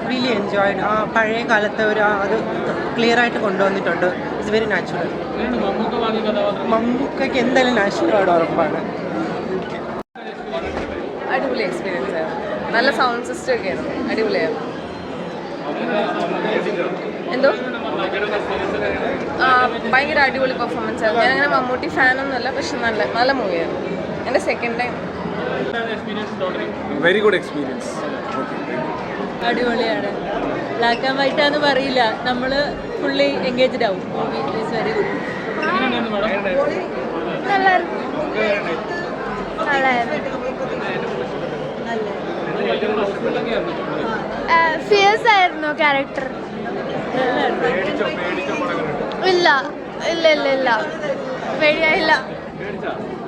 Really enjoyed. ആ പഴയ കാലത്തെ ഒരു അത് ക്ലിയർ ആയിട്ട് കൊണ്ടുവന്നിട്ടുണ്ട്. It's very natural. മമ്മൂക്കയ്ക്ക് എന്തായാലും നാഷണൽ അവാർഡ് ഉറപ്പാണ്. അടിപൊളി എക്സ്പീരിയൻസ് ആയിരുന്നു. നല്ല സൗണ്ട് സിസ്റ്റം ഒക്കെ ആയിരുന്നു. അടിപൊളിയായിരുന്നു. എന്തോ ഭയങ്കര അടിപൊളി പെർഫോമൻസ് ആയിരുന്നു. ഞാനങ്ങനെ മമ്മൂട്ടി ഫാനൊന്നുമല്ല, പക്ഷെ നല്ല മൂവിയായിരുന്നു. എൻ്റെ second time. Very good experience. അടിപൊളിയാണ്. ബ്ലാക്ക് ആൻഡ് വൈറ്റ് ആണെന്ന് പറയില്ല, നമ്മൾ ഫുള്ളി എൻഗേജ്ഡ് ആവും. It's very good. ഫിയേഴ്സ് ആയിരുന്നു ക്യാരക്ടർ. ഇല്ല ഇല്ല ഇല്ല ഇല്ല പേടിയായില്ല.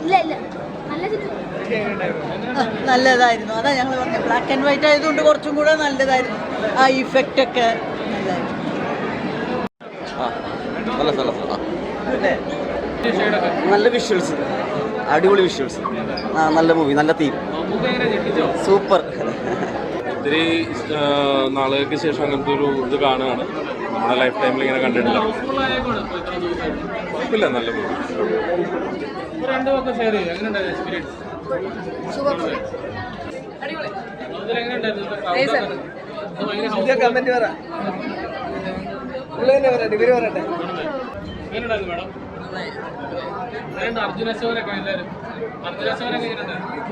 ഇല്ല ഇല്ല നല്ലതായിരുന്നു. അതാ ഞങ്ങൾ പറഞ്ഞത്, ബ്ലാക്ക് ആൻഡ് വൈറ്റ് ആയതുകൊണ്ട് കുറച്ചും കൂടെ നല്ലതായിരുന്നു. ആ ഇഫക്റ്റ് ഒക്കെ നല്ല വിഷ്വൽസ്, അടിപൊളി വിഷ്വൽസ്. നല്ല മൂവി, നല്ല തീം, സൂപ്പർ. ഒത്തിരി നാളുകൾക്ക് ശേഷം അങ്ങനത്തെ ഒരു ഇത് കാണുകയാണ്. നമ്മുടെ ലൈഫ് ടൈമിൽ ഇങ്ങനെ കണ്ടിട്ടില്ല. കുഴപ്പമില്ല, നല്ല മൂവി.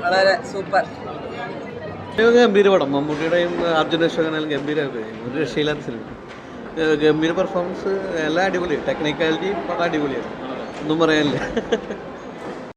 വളരെ സൂപ്പർ. ഗംഭീര പടം. മമ്മൂട്ടിയുടെയും അർജുൻ അശോകനെല്ലാം ഗംഭീര, ഒരു രക്ഷയില്ലാത്ത സിനിമ. ഗംഭീര പെർഫോമൻസ്, എല്ലാം അടിപൊളി. ടെക്നിക്കാലിറ്റി പടം അടിപൊളിയാണ്, ഒന്നും പറയാനില്ല.